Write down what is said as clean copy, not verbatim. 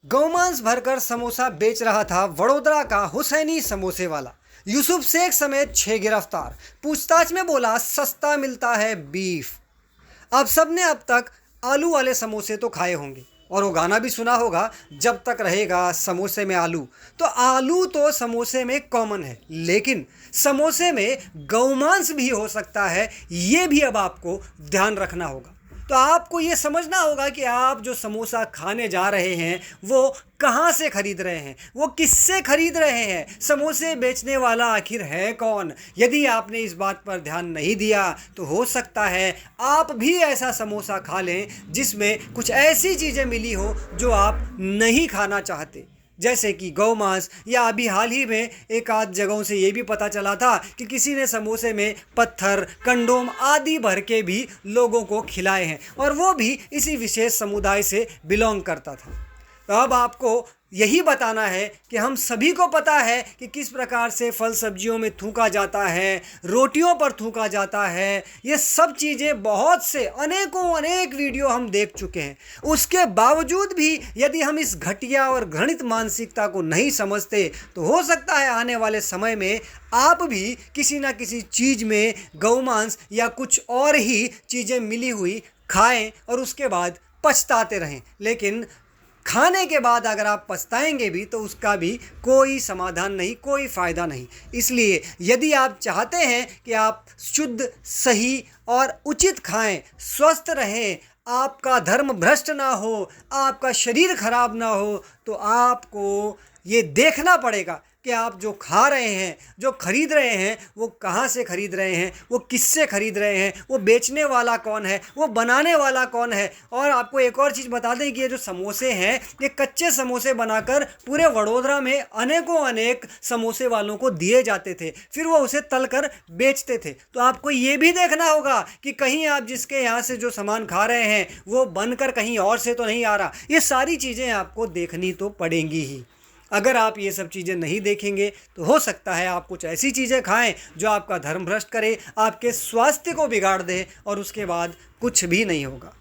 गौमांस भरकर समोसा बेच रहा था वडोदरा का हुसैनी समोसे वाला। यूसुफ शेख समेत 6 गिरफ्तार। पूछताछ में बोला सस्ता मिलता है बीफ। आप सबने अब तक आलू वाले समोसे तो खाए होंगे और वो गाना भी सुना होगा, जब तक रहेगा समोसे में आलू। तो आलू तो समोसे में कॉमन है, लेकिन समोसे में गौमांस भी हो सकता है, ये भी अब आपको ध्यान रखना होगा। तो आपको ये समझना होगा कि आप जो समोसा खाने जा रहे हैं वो कहाँ से खरीद रहे हैं, वो किससे खरीद रहे हैं, समोसे बेचने वाला आखिर है कौन। यदि आपने इस बात पर ध्यान नहीं दिया तो हो सकता है आप भी ऐसा समोसा खा लें जिसमें कुछ ऐसी चीज़ें मिली हो जो आप नहीं खाना चाहते, जैसे कि गौमांस। या अभी हाल ही में एक आध जगहों से ये भी पता चला था कि किसी ने समोसे में पत्थर, कंडोम आदि भर के भी लोगों को खिलाए हैं, और वो भी इसी विशेष समुदाय से बिलोंग करता था। तो अब आपको यही बताना है कि हम सभी को पता है कि किस प्रकार से फल सब्जियों में थूका जाता है, रोटियों पर थूका जाता है। ये सब चीज़ें बहुत से अनेक वीडियो हम देख चुके हैं। उसके बावजूद भी यदि हम इस घटिया और घृणित मानसिकता को नहीं समझते तो हो सकता है आने वाले समय में आप भी किसी ना किसी चीज़ में गौमांस या कुछ और ही चीज़ें मिली हुई खाएं और उसके बाद पछताते रहें। लेकिन खाने के बाद अगर आप पछताएंगे भी तो उसका भी कोई समाधान नहीं, कोई फ़ायदा नहीं। इसलिए यदि आप चाहते हैं कि आप शुद्ध, सही और उचित खाएं, स्वस्थ रहें, आपका धर्म भ्रष्ट ना हो, आपका शरीर खराब ना हो, तो आपको ये देखना पड़ेगा कि आप जो खा रहे हैं, जो खरीद रहे हैं, वो कहाँ से खरीद रहे हैं, वो किससे खरीद रहे हैं, वो बेचने वाला कौन है, वो बनाने वाला कौन है। और आपको एक और चीज़ बता दें कि ये जो समोसे हैं, ये कच्चे समोसे बनाकर पूरे वडोदरा में अनेक समोसे वालों को दिए जाते थे, फिर वो उसे तलकर बेचते थे। तो आपको ये भी देखना होगा कि कहीं आप जिसके यहाँ से जो सामान खा रहे हैं वो बनकर कहीं और से तो नहीं आ रहा। ये सारी चीज़ें आपको देखनी तो पड़ेंगी ही। अगर आप ये सब चीज़ें नहीं देखेंगे तो हो सकता है आप कुछ ऐसी चीज़ें खाएं जो आपका धर्म भ्रष्ट करे, आपके स्वास्थ्य को बिगाड़ दे, और उसके बाद कुछ भी नहीं होगा।